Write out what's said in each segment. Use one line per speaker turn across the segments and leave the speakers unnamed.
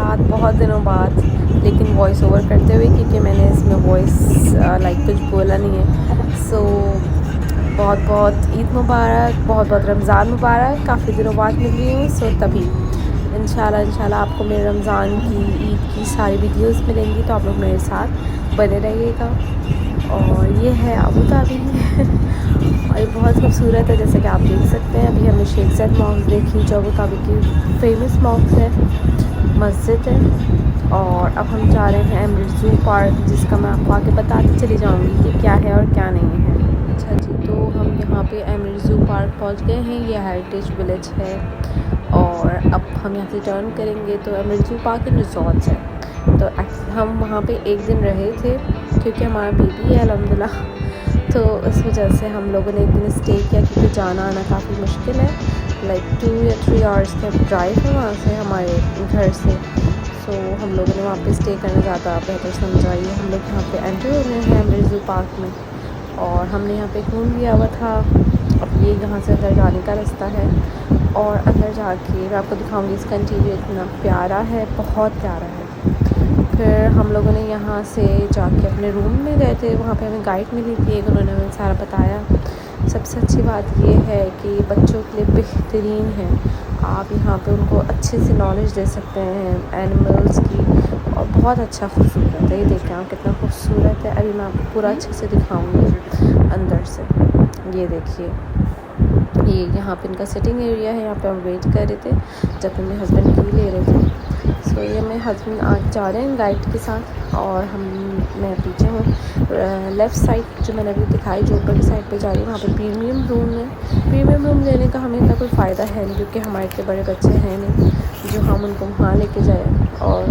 साथ बहुत दिनों बाद, लेकिन वॉइस ओवर करते हुए, क्योंकि मैंने इसमें वॉइस लाइक कुछ बोला नहीं है। सो बहुत बहुत ईद मुबारक, बहुत बहुत रमज़ान मुबारक। काफ़ी दिनों बाद मिल रही हूँ, सो तभी इंशाल्लाह आपको मेरे रमज़ान की, ईद की सारी वीडियोस मिलेंगी, तो आप लोग मेरे साथ बने रहिएगा। और ये है अबू धाबी और ये बहुत खूबसूरत है, जैसे कि आप देख सकते हैं। अभी हमने शेख ज़ैद मॉस्क देखी, जो अबू धाबी की फेमस मॉस्क है, मस्जिद है। और अब हम जा रहे हैं एमरेट्स ज़ू पार्क, जिसका मैं आपको आगे बताती चली जाऊँगी कि क्या है और क्या नहीं है। अच्छा जी, तो हम यहाँ पे एमरेट्स ज़ू पार्क पहुँच गए हैं। ये हेरिटेज विलेज है और अब हम यहाँ से टर्न करेंगे तो Emirates zoo park and resorts है। तो हम वहाँ पे एक दिन रहे थे, क्योंकि हमारा बेबी है अल्हम्दुलिल्लाह, तो इस वजह से हम लोगों ने एक दिन स्टे किया, क्योंकि जाना आना काफ़ी मुश्किल है। लाइक 2 या 3 आवर्स का ड्राइव है वहाँ से, हमारे घर से। सो हम लोगों ने वहाँ पे स्टे करना ज़्यादा बेहतर समझा। ये हम लोग यहाँ पे एंटर हो गए हैं एमरेट्स ज़ू पार्क में, और हमने यहाँ पे एक रूम लिया हुआ था। अब ये यहाँ से अंदर जाने का रास्ता है, और अंदर जाके मैं आपको दिखाऊंगी इसका इंटीरियर इतना प्यारा है, बहुत प्यारा है। फिर हम लोगों ने यहाँ से जाके अपने रूम में गए थे, वहाँ पे हमें गाइड मिली थी एक, उन्होंने हमें सारा बताया। सबसे अच्छी बात ये है कि बच्चों के लिए बेहतरीन है, आप यहाँ पे उनको अच्छे से नॉलेज दे सकते हैं एनिमल्स की, और बहुत अच्छा खूबसूरत है। ये देखें आप कितना खूबसूरत है। अभी मैं आपको पूरा अच्छे से दिखाऊंगी अंदर से। ये देखिए, ये यहाँ पे इनका सिटिंग एरिया है, यहाँ पे हम वेट कर रहे थे जब हम मेरे हस्बैंड की ले रहे थे। सो ये मेरे हस्बैंड आज जा रहे हैं गाइड के साथ, और मैं पीछे हूँ। लेफ़्ट साइड जो मैंने अभी दिखाई, जो ऊपर की साइड पे जा रही है, वहाँ पे प्रीमियम रूम है। प्रीमियम रूम लेने का हमें इतना कोई फ़ायदा है नहीं, क्योंकि हमारे इतने बड़े बच्चे हैं नहीं जो हम उनको वहाँ लेके जाएँ, और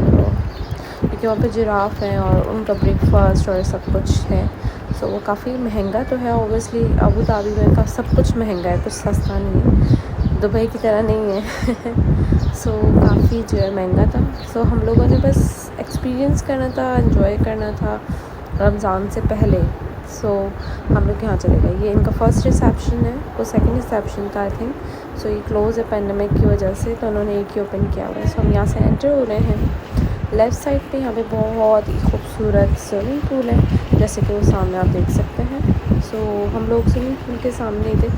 क्योंकि वहाँ पे जिराफ हैं और उनका ब्रेकफास्ट और सब कुछ है। सो वो काफ़ी महंगा तो है, ओबियसली अबू धाबी में का सब कुछ महंगा है, कुछ सस्ता नहीं है, दुबई की तरह नहीं है। सो काफ़ी जो है महंगा था। सो हम लोगों ने बस एक्सपीरियंस करना था, एंजॉय करना था रमज़ान से पहले। सो हम लोग यहाँ चले गए। ये इनका फर्स्ट रिसेप्शन है, वो सेकंड रिसेप्शन था आई थिंक। सो ये क्लोज़ है पेंडेमिक की वजह से, तो उन्होंने एक ही ओपन किया हुआ है। सो हम यहाँ से एंटर हो रहे हैं। लेफ़्ट साइड पे यहाँ पे बहुत ही खूबसूरत स्विमिंग पूल है, जैसे कि वो सामने आप देख सकते हैं। सो हम लोग स्विमिंग पूल के सामने थे।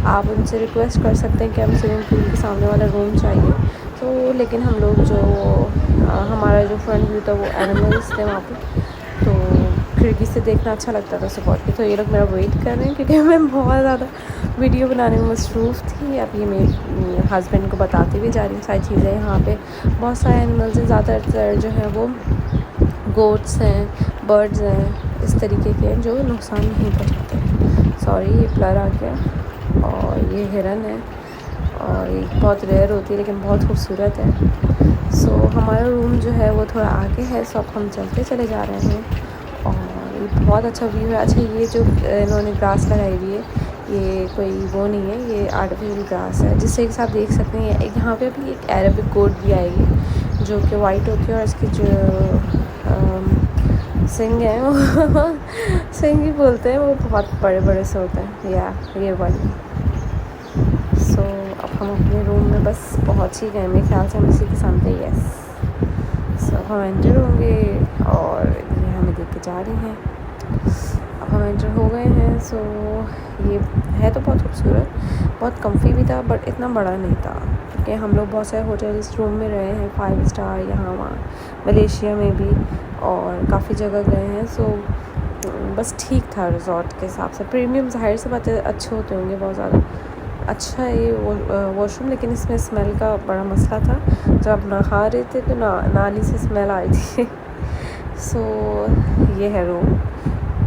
आप उनसे रिक्वेस्ट कर सकते हैं कि हमें स्विमिंग पूल के सामने वाला रूम चाहिए। तो लेकिन हम लोग जो हमारा जो फ्रंट व्यू था, वो एनिमल्स थे वहाँ पे, तो खिड़की से देखना अच्छा लगता था सुबह के। तो ये लोग मेरा वेट कर रहे हैं, क्योंकि मैं बहुत ज़्यादा वीडियो बनाने में मसरूफ़ थी। अब ये मेरे हस्बैंड को बताती हुई जा रही हूँ सारी चीज़ें। यहाँ पे बहुत सारे एनिमल्स हैं, ज़्यादातर जो है वो गोट्स हैं, बर्ड्स हैं, इस तरीके के हैं जो नुकसान नहीं पहुँचाते। सॉरी, ये ब्लर आ गया। और ये हिरन है, और ये बहुत रेयर होती है लेकिन बहुत खूबसूरत है। सो हमारा रूम जो है वो थोड़ा आगे है, सो अब हम चलते चले जा रहे हैं। और ये बहुत अच्छा व्यू है। अच्छा, ये जो इन्होंने ग्रास लगाई हुई है, ये कोई वो नहीं है, ये आर्टिफिशियल ग्रास है, जिससे कि आप देख सकते हैं। यहाँ पे भी एक अरबिक गोट भी आएगी, जो कि वाइट होती है, और इसकी जो सिंग है वो सिंग ही बोलते हैं, वो बहुत बड़े बड़े से होते हैं, या ये वाली। सो अब हम अपने रूम में बस पहुँच ही गए, मेरे ख्याल से हम इसी के सामने। यस, सो हम एंटर होंगे, और ये हमें देख के जा रही हैं। अब हम एंटर हो गए हैं। सो ये है तो बहुत खूबसूरत, बहुत कम्फी भी था, बट इतना बड़ा नहीं था, क्योंकि हम लोग बहुत सारे होटल्स रूम में रहे हैं, 5 स्टार यहाँ वहाँ, मलेशिया में भी, और काफ़ी जगह गए हैं। सो बस ठीक था रिज़ॉर्ट के हिसाब से। प्रीमियम ज़ाहिर सी बातें अच्छे होते होंगे, बहुत ज़्यादा अच्छा है ये वॉशरूम, लेकिन इसमें स्मेल का बड़ा मसला था। जब आप नहा रहे थे तो नाली से स्मेल आ रही थी। सो ये है रूम,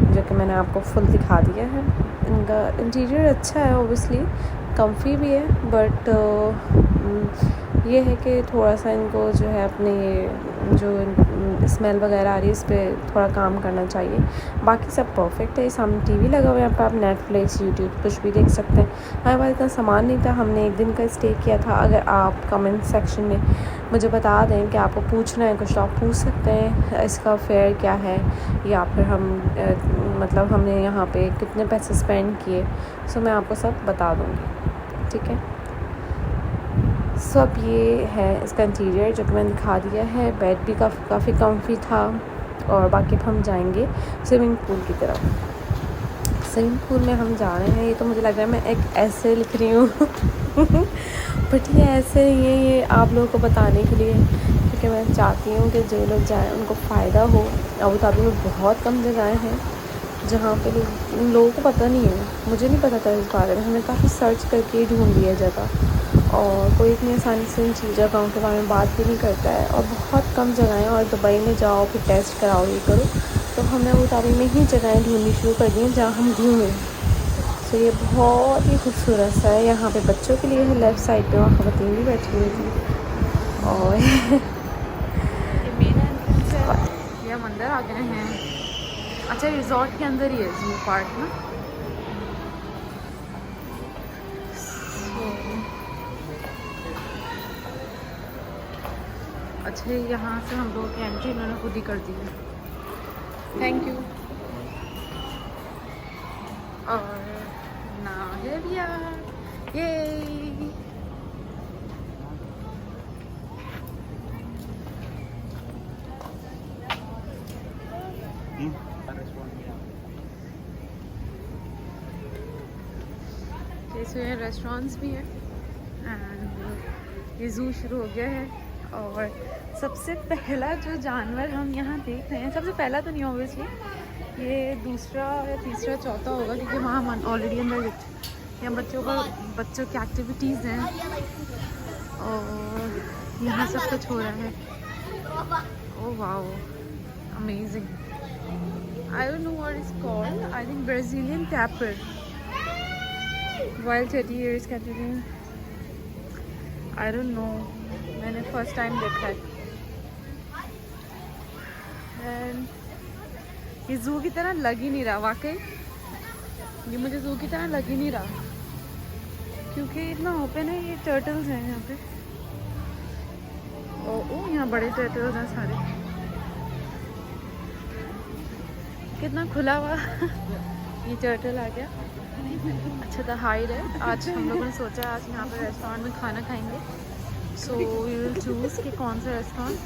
जो कि मैंने आपको फुल दिखा दिया है। इनका इंटीरियर अच्छा है, ओबियसली कम्फी भी है, बट ये है कि थोड़ा सा इनको जो है अपने जो स्मेल वगैरह आ रही है, इस पर थोड़ा काम करना चाहिए। बाकी सब परफेक्ट है। सामने टीवी लगा हुआ है, यहाँ पर आप नेटफ्लिक्स, यूट्यूब कुछ भी देख सकते हैं। हमारे पास इतना सामान नहीं था, हमने एक दिन का स्टे किया था। अगर आप कमेंट सेक्शन में मुझे बता दें कि आपको पूछना है कुछ, तो आप पूछ सकते हैं इसका फेयर क्या है, या फिर हम मतलब हमने यहाँ पे कितने पैसे स्पेंड किए। सो मैं आपको सब बता दूँगी, ठीक है। सो अब ये है इसका इंटीरियर जो कि मैंने दिखा दिया है। बेड भी काफ़ी कम्फी था। और बाकी अब हम जाएंगे स्विमिंग पूल की तरफ। स्विमिंग पूल में हम जा रहे हैं। ये तो मुझे लग रहा है मैं एक ऐसे लिख रही हूँ बट ये ऐसे नहीं है, ये आप लोगों को बताने के लिए, क्योंकि मैं चाहती हूँ कि जो लोग जाएँ उनको फ़ायदा हो। अबू धाबी में बहुत कम जगहें हैं जहाँ पे लोगों को पता नहीं है। मुझे नहीं पता था इस बारे में, हमने काफ़ी सर्च करके ढूंढ लिया जगह, और कोई इतनी आसानी से इन चीज़ जगहों के बारे में बात भी नहीं करता है। और बहुत कम जगहें हैं, और दुबई में जाओ फिर टेस्ट कराओ ये करो, तो हमने अबू धाबी में ही जगहें ढूंढनी शुरू कर दी हैं जहाँ हम घूमें। तो ये बहुत ही खूबसूरत सा है। यहाँ पे बच्चों के लिए है, लेफ़्ट साइड पे वहाँ ख़वातीन भी बैठी हुई थी। और ये मेन एंट्रेंस है। ये हम अंदर आ गए हैं। अच्छा, रिजॉर्ट के अंदर ही है जू पार्क ना। अच्छा, यहाँ से हम लोगों की एंट्री इन्होंने खुद ही कर दी है। Thank you. और now here we are. Yay! इसमें रेस्टोरेंट्स भी हैं एंड ये ज़ू शुरू हो गया है। और सबसे पहला जो जानवर हम यहाँ देख रहे हैं, सबसे पहला तो नहीं ऑब्वियसली, ये दूसरा या तीसरा चौथा होगा, क्योंकि वहाँ हम ऑलरेडी अंदर देख चुके हैं। यहाँ बच्चों की एक्टिविटीज़ हैं और यहाँ सब कुछ हो रहा है। Oh wow, amazing. I don't know what is called, I think Brazilian tapir, wild teddy bears कहते हैं। आई डोंट नो, मैंने फर्स्ट टाइम देखा है। एंड ये ज़ू की तरह लग ही नहीं रहा, वाकई ये मुझे ज़ू की तरह लग ही नहीं रहा, क्योंकि इतना ओपन है। ये टर्टल्स हैं यहाँ पे। ओह, यहाँ बड़े टर्टल्स हैं सारे। कितना खुला हुआ ये टर्टल आ गया। अच्छा था, हाइड है। आज हम लोगों ने सोचा आज यहाँ पे रेस्टोरेंट में खाना खाएंगे, सो वी विल चूज़ कि कौन सा रेस्टोरेंट।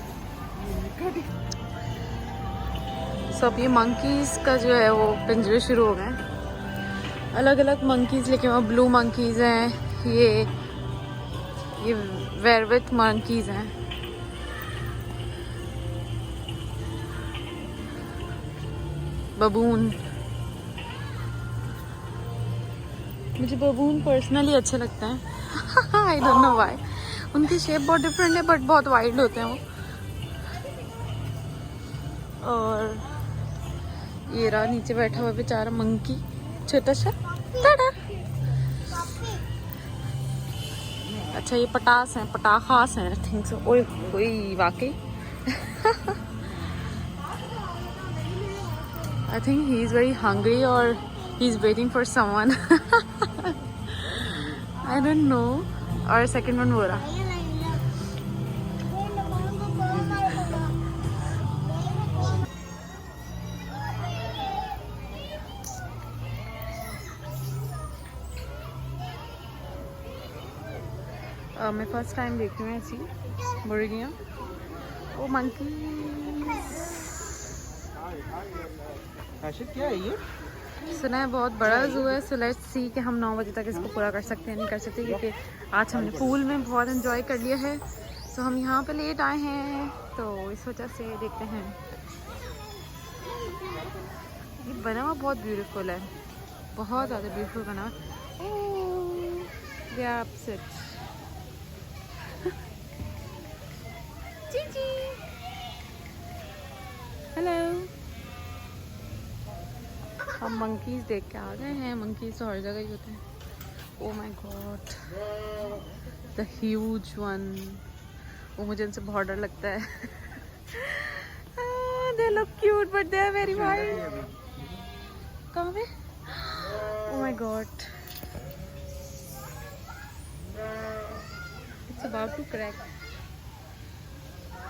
सो अब ये मंकीज़ का जो है वो पिंजरे शुरू हो गए। अलग अलग मंकीज़, लेकिन वो ब्लू मंकीज़ हैं, ये वेलवेट मंकीज़ हैं। बबून, मुझे बबून पर्सनली अच्छे लगते हैं आई डोंट नो व्हाई। उनकी शेप बहुत डिफरेंट है बट बहुत वाइल्ड होते हैं वो। और ये रहा नीचे बैठा हुआ बेचारा मंकी, छोटा सा टाटा। अच्छा, ये पटास हैं, पटाखास हैं, आई थिंक सो। ओए ओए, वाकई I think he is very hungry or he is waiting for someone. I don't know. और second one वो रहा। मैं फर्स्ट टाइम देख रही हूँ ऐसी मुर्गियाँ। वो मंकी
क्या है ये?
सुना है बहुत बड़ा ज़ू है। सो लेट्स सी कि हम 9 बजे तक इसको पूरा कर सकते हैं नहीं कर सकते, क्योंकि आज हमने पूल में बहुत एंजॉय कर लिया है। सो हम यहाँ पे लेट आए हैं, तो इस वजह से देखते हैं। ये बना हुआ बहुत ब्यूटीफुल है, बहुत ज़्यादा ब्यूटीफुल बना। They are upset. जीजी, हेलो। हम मंकीज़ देख के आ गए हैं। मंकीज़ तो हर जगह ही होते हैं। Oh my god, the huge one. वो मुझे उनसे बहुत डर लगता है। They look cute but they are very wild. कहाँ पे? Oh my god, it's about to crack,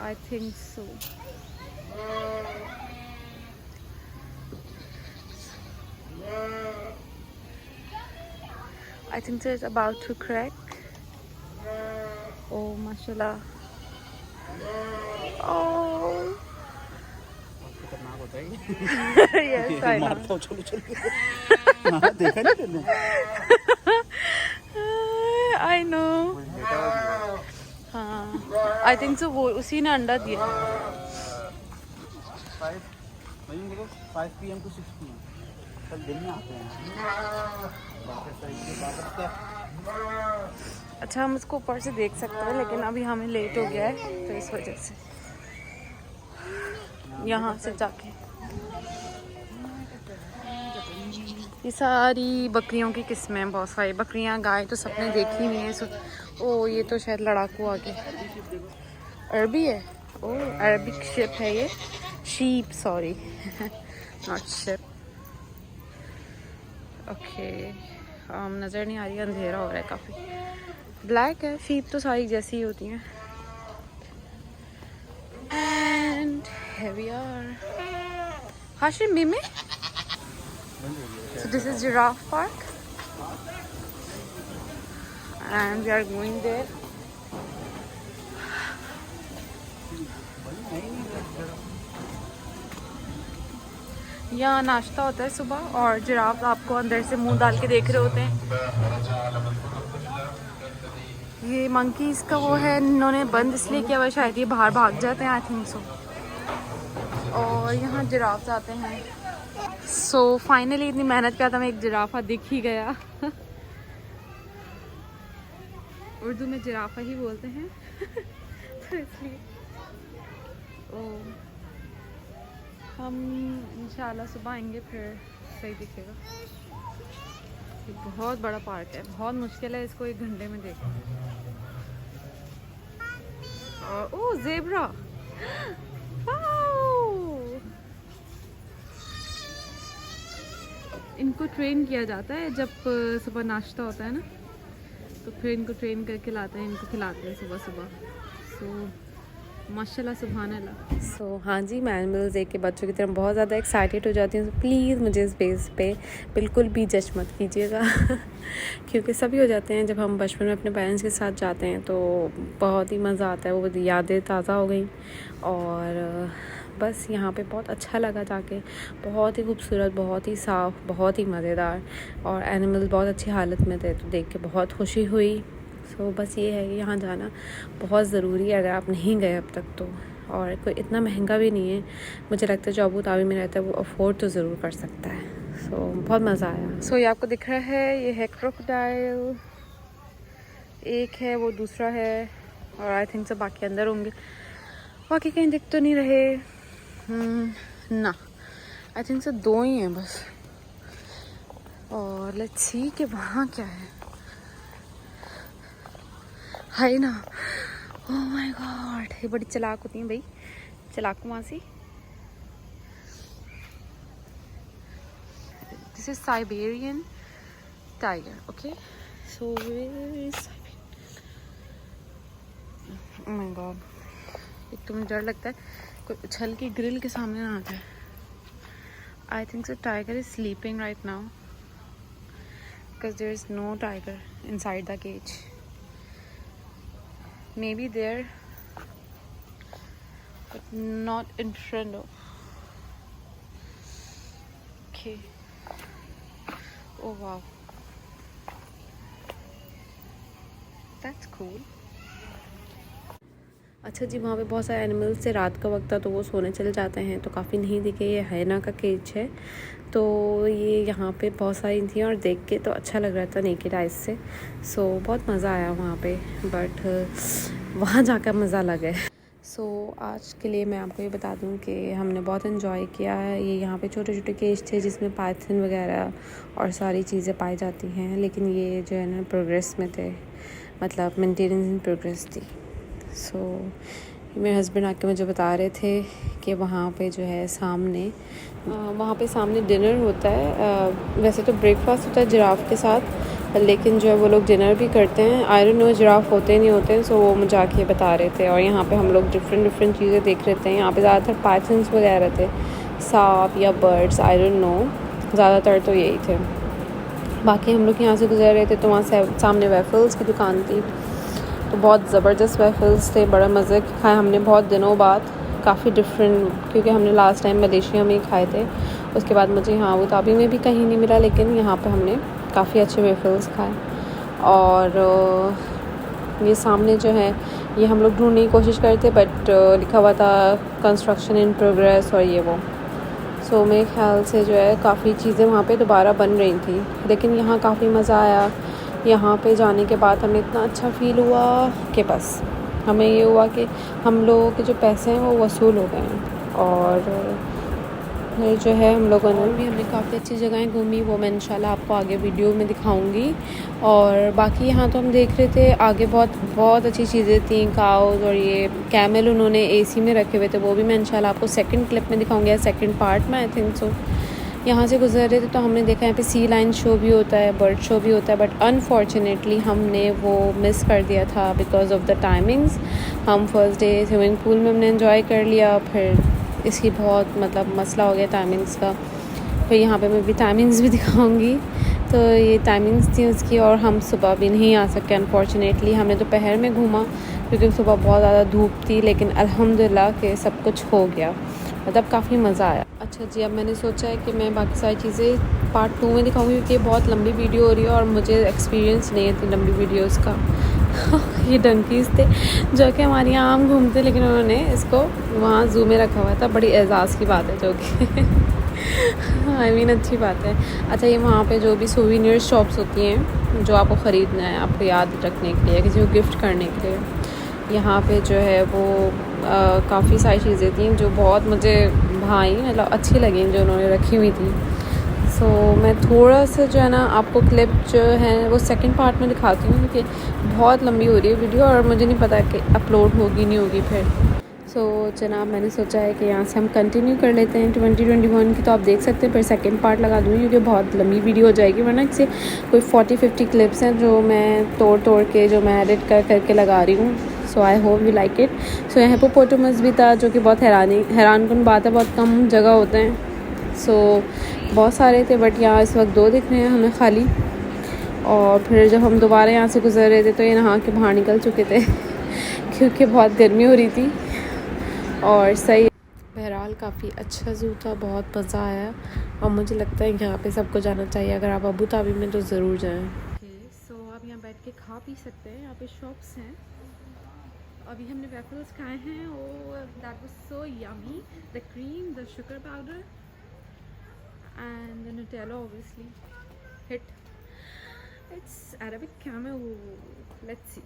I think so. I think so, it's about to crack. Oh माशाल्लाह। ओह
खतरनाक होता है
यस आई नो।
मारता हूँ, चलो चलो। हाँ, देखा नहीं तुमने?
I know.
कोई बेटा होगी।
हाँ आई थिंक सो, वो उसी ने अंडा दिया।
5 PM to 6 PM कल दिन में आते हैं। बाकी सही के बाद
अच्छा हम उसको ऊपर से देख सकते हैं, लेकिन अभी हमें लेट हो गया है तो इस वजह से यहाँ से जाके ये सारी बकरियों की किस्में, बहुत सारी बकरियाँ गाय तो सबने देखी नहीं है। ओ ये तो शायद लड़ाकू आगे अरबी है। ओ अरबिक शिप है ये, sheep sorry not ship. Okay नज़र नहीं आ रही, अंधेरा हो रहा है काफ़ी। ब्लैक है, शीप तो सारी जैसी ही होती हैं। And here we are. Hashim Mimi? So this is Giraffe Park and we are going there. यहाँ नाश्ता होता है सुबह, और जिराफ आपको अंदर से मुंह डाल के देख रहे होते हैं। ये मंकीज़ का वो है, इन्होंने बंद इसलिए किया हुआ शायद ये बाहर भाग जाते हैं, आई थिंक सो। और यहाँ जिराफ आते हैं। सो फाइनली इतनी मेहनत किया था, मैं एक जिराफा दिख ही गया। उर्दू में जिराफा ही बोलते हैं तो इसलिए हम इंशाल्लाह सुबह आएंगे फिर सही दिखेगा। ये बहुत बड़ा पार्क है, बहुत मुश्किल है इसको 1 घंटे में देखना। और ओह ज़ेब्रा, इनको ट्रेन किया जाता है जब सुबह नाश्ता होता है ना, तो फिर इनको ट्रेन करके लाते हैं, इनको खिलाते हैं सुबह सुबह। सो माशाल्लाह सुभान अल्लाह। सो हाँ जी, मैं एनिमल्स देख के बच्चों की तरह बहुत ज़्यादा एक्साइटेड हो जाती हूँ। तो प्लीज़ मुझे इस बेस पे बिल्कुल भी जज मत कीजिएगा क्योंकि सभी हो जाते हैं। जब हम बचपन में अपने पेरेंट्स के साथ जाते हैं तो बहुत ही मज़ा आता है, वो यादें ताज़ा हो गई। और बस यहाँ पे बहुत अच्छा लगा जाके, बहुत ही खूबसूरत, बहुत ही साफ़, बहुत ही मज़ेदार, और एनिमल्स बहुत अच्छी हालत में थे तो देख के बहुत खुशी हुई। सो बस ये है कि यहाँ जाना बहुत ज़रूरी है अगर आप नहीं गए अब तक तो। और कोई इतना महंगा भी नहीं है, मुझे लगता है जो अबू धाबी में रहता है वो अफोर्ड तो ज़रूर कर सकता है। सो बहुत मज़ा आया। सो ये आपको दिख रहा है, ये है क्रोकोडाइल, एक है, वो दूसरा है, और आई थिंक सब बाकी अंदर होंगे, बाकी कहीं दिख तो नहीं रहे ना। आई थिंक सब 2 ही हैं बस। और लेट्स सी कि वहाँ क्या है। हाय ना, ओह माय गॉड, ये बड़ी चालाक होती हैं भाई, चालाक मासी। This is Siberian tiger. Okay so where is Siberian. Oh my god, एक तो मुझे डर लगता है कोई उछल के ग्रिल के सामने ना आ जाए। I think so tiger is sleeping right now because there is no tiger inside the cage. Maybe there, but not in front of. Okay. Oh wow. That's cool. अच्छा जी, वहाँ पे बहुत सारे एनिमल्स थे, रात का वक्त था तो वो सोने चले जाते हैं तो काफ़ी नहीं दिखे। ये हाइना का केज है, तो ये यहाँ पे बहुत सारी थी और देख के तो अच्छा लग रहा था नेकेड आइज से। सो बहुत मज़ा आया वहाँ पे, बट वहाँ जाकर मज़ा अलग है। सो आज के लिए मैं आपको ये बता दूँ कि हमने बहुत इन्जॉय किया है। ये यहाँ पे छोटे छोटे केज थे जिसमें पाइथन वगैरह और सारी चीज़ें पाई जाती हैं, लेकिन ये जो है ना प्रोग्रेस में थे, मतलब मेंटेनेंस इन प्रोग्रेस थी। सो मेरे हस्बैंड आके मुझे बता रहे थे कि वहाँ पे जो है सामने वहाँ पे सामने डिनर होता है। वैसे तो ब्रेकफास्ट होता है जिराफ के साथ, लेकिन जो है वो लोग डिनर भी करते हैं। आई डोंट नो जिराफ होते नहीं होते। सो वो मुझे आके बता रहे थे, और यहाँ पे हम लोग डिफरेंट चीज़ें देख रहे थे। यहाँ पे ज़्यादातर पाइथन्स वगैरह थे, सांप या बर्ड्स, आई डोंट नो, ज़्यादातर तो यही थे। बाकी हम लोग यहाँ से गुजर रहे थे तो वहाँ से सामने वेफल्स की दुकान थी, तो बहुत ज़बरदस्त वेफल्स थे, बड़ा मज़े के खाए हमने बहुत दिनों बाद, काफ़ी डिफरेंट, क्योंकि हमने लास्ट टाइम मलेशिया में ही खाए थे। उसके बाद मुझे यहाँ अबू धाबी में भी कहीं नहीं मिला, लेकिन यहाँ पे हमने काफ़ी अच्छे वेफल्स खाए। और ये सामने जो है ये हम लोग ढूंढने की कोशिश करते, बट लिखा हुआ था कंस्ट्रक्शन इन प्रोग्रेस और ये वो। सो मेरे ख्याल से जो है काफ़ी चीज़ें वहाँ पे दोबारा बन रही थी, लेकिन यहाँ काफ़ी मज़ा आया। यहाँ पे जाने के बाद हमें इतना अच्छा फ़ील हुआ कि बस हमें ये हुआ कि हम लोगों के जो पैसे हैं वो वसूल हो गए हैं। और ये जो है हम लोगों ने भी, हमने काफ़ी अच्छी जगहें घूमी, वो मैं इंशाल्लाह आपको आगे वीडियो में दिखाऊंगी। और बाकी यहाँ तो हम देख रहे थे आगे बहुत बहुत अच्छी चीज़ें थी, काउज और ये कैमल उन्होंने एसी में रखे हुए थे, वो भी मैं इंशाल्लाह आपको सेकंड क्लिप में दिखाऊंगी या सेकंड पार्ट में, आई थिंक सो। यहाँ से गुजर रहे थे तो हमने देखा यहाँ पे सी लाइन शो भी होता है, बर्ड शो भी होता है, बट अनफॉर्चुनेटली हमने वो मिस कर दिया था बिकॉज ऑफ द टाइमिंग्स। हम फर्स्ट डे स्विमिंग पूल में हमने इन्जॉय कर लिया, फिर इसकी बहुत मतलब मसला हो गया टाइमिंग्स का। फिर यहाँ पे मैं भी टाइमिंग्स भी दिखाऊंगी। तो ये टाइमिंग्स थी उसकी, और हम सुबह भी नहीं आ सके अनफॉर्चुनेटली। हमने दोपहर में घूमा क्योंकि सुबह बहुत ज़्यादा धूप थी, लेकिन अल्हम्दुलिल्लाह कि सब कुछ हो गया, मतलब काफ़ी मज़ा आया। अच्छा जी, अब मैंने सोचा है कि मैं बाकी सारी चीज़ें पार्ट 2 में दिखाऊंगी, क्योंकि बहुत लंबी वीडियो हो रही है और मुझे एक्सपीरियंस नहीं है इतनी लंबी वीडियोस का। ये डंकीज़ थे जो कि हमारे यहाँ आम घूमते, लेकिन उन्होंने इसको वहाँ ज़ू में रखा हुआ था। बड़ी एजाज़ की बात है जो कि आई मीन अच्छी बात है। अच्छा, ये वहाँ पे जो भी सोवेनियर शॉप्स होती हैं जो आपको ख़रीदना है, आपको याद रखने के लिए, किसी को गिफ्ट करने के लिए, यहाँ पे जो है वो काफ़ी सारी चीज़ें थी जो बहुत मुझे भाई मतलब अच्छी लगी जो उन्होंने रखी हुई थी। सो मैं थोड़ा सा जो है ना आपको क्लिप जो है वो सेकंड पार्ट में दिखाती हूँ, क्योंकि बहुत लंबी हो रही है वीडियो और मुझे नहीं पता कि अपलोड होगी नहीं होगी फिर। सो जनाब, मैंने सोचा है कि यहाँ से हम कंटिन्यू कर लेते हैं 2021 की, तो आप देख सकते हैं फिर सेकंड पार्ट लगा दूँगी, क्योंकि बहुत लंबी वीडियो हो जाएगी, वरना इससे कोई 40-50 क्लिप्स हैं जो मैं तोड़ के जो मैं एडिट करके लगा रही हूँ। So I hope you like it. So यहाँ हिप्पोपोटामस भी था जो कि बहुत हैरानकुन बात है, बहुत कम जगह होते हैं। सो बहुत सारे थे, बट यहाँ इस वक्त 2 दिख रहे हैं हमें खाली। और फिर जब हम दोबारा यहाँ से गुजर रहे थे तो ये नहा के बाहर निकल चुके थे क्योंकि बहुत गर्मी हो रही थी। और सही, बहरहाल काफ़ी अच्छा ज़ू था, बहुत मज़ा आया, और मुझे लगता है यहाँ पे सबको जाना चाहिए। अगर आप अबू धाबी में तो ज़रूर जाएँ। सो आप यहाँ बैठ के खा पी सकते हैं, यहाँ पे शॉप्स हैं। अभी हमने वेफल्स खाए हैं, oh that was so yummy, the cream, the sugar powder and the Nutella obviously hit. It's Arabic camel, let's see.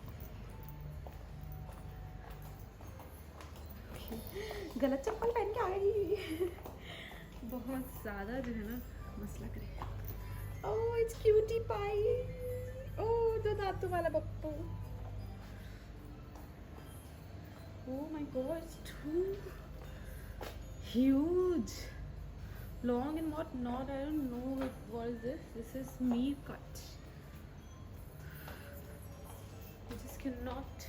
गलत चप्पल पहन के आ गई बहुत ज़्यादा जो है ना मसला करे। ओह इट्स क्यूटी पाई, ओह दो दांतों वाला Pappu. Oh my god, it's too huge, long and what not, I don't know what is this. This is meat cut. I just cannot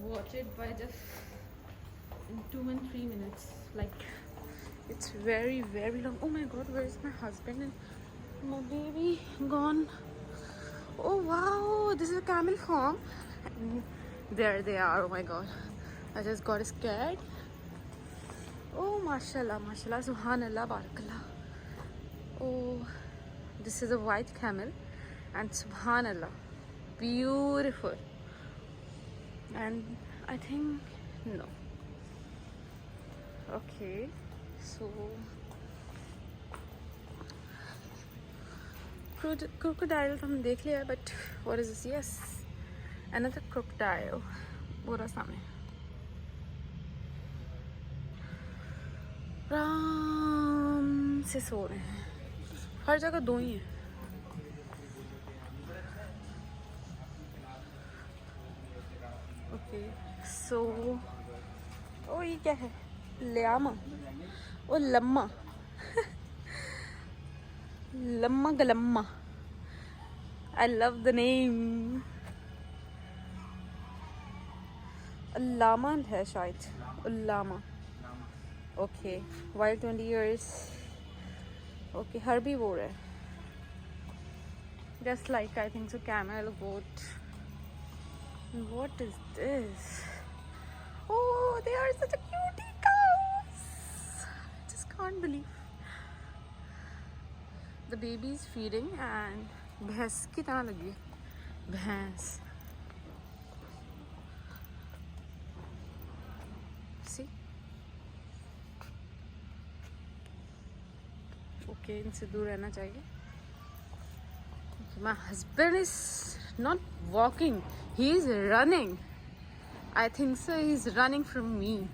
watch it by just in 2 and 3 minutes. Like it's very long. Oh my god, where is my husband and my baby gone? Oh wow, this is a camel farm. There they are. Oh my god, I just got scared. Oh mashallah, mashallah, subhanallah, barakallah. Oh, this is a white camel and subhanallah, beautiful. And I think no. Okay, so crocodile तो हम देख लिया, but what is this? Yes, another crocodile. पूरा सामने आराम से सो रहे हैं, हर जगह 2 ही हैं। ओके सो ओ ये क्या है, ल्यामा, ओ लम्मा लम्मा गलम्मा, आई लव द नेम। उल्लामा है शायद, उल्लामा। Okay, wild 20 years। Okay, herbivore है, just like I think so camel, goat। What is this? Oh, they are such a cutie cows. Just can't believe. The baby is feeding and भैंस की तरह लगी है भैंस. See? Okay, इनसे दूर रहना चाहिए. My husband is not walking, he is running. I think so, he's running from me.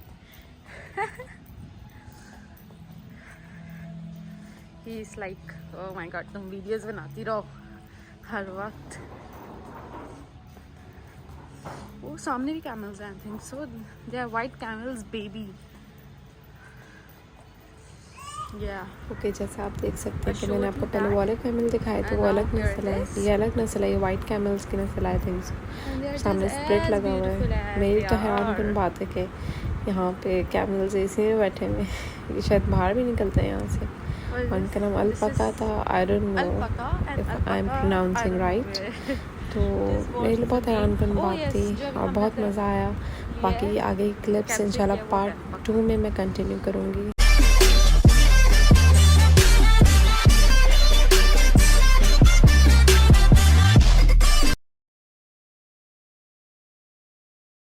He is like, oh my god, तुम वीडियोस बनाती रहो हर वक्त. वो सामने भी camels हैं, I think so. They are white camels, baby. Yeah.
Okay जैसा आप देख सकते हैं कि मैंने आपको पहले वो अलग कैमल दिखाए थे, वो अलग नस्ल है, ये अलग नस्ल है, ये वाइट कैमल्स की नस्ल आई थिंक सामने स्प्लिट लगा हुआ है. मेरी तो हैरानकुन बात है कि यहाँ पे कैमल्स ऐसे में बैठे हुए हैं, ये शायद बाहर भी निकलते हैं यहाँ से. और उनका नाम अलपाका था. आई don't know if I am pronouncing right. तो मेरे लिए बहुत हैरानकुन बात थी और बहुत मज़ा आया. बाकी आगे क्लिप्स इंशाल्लाह पार्ट 2 में मैं कंटिन्यू करूँगी.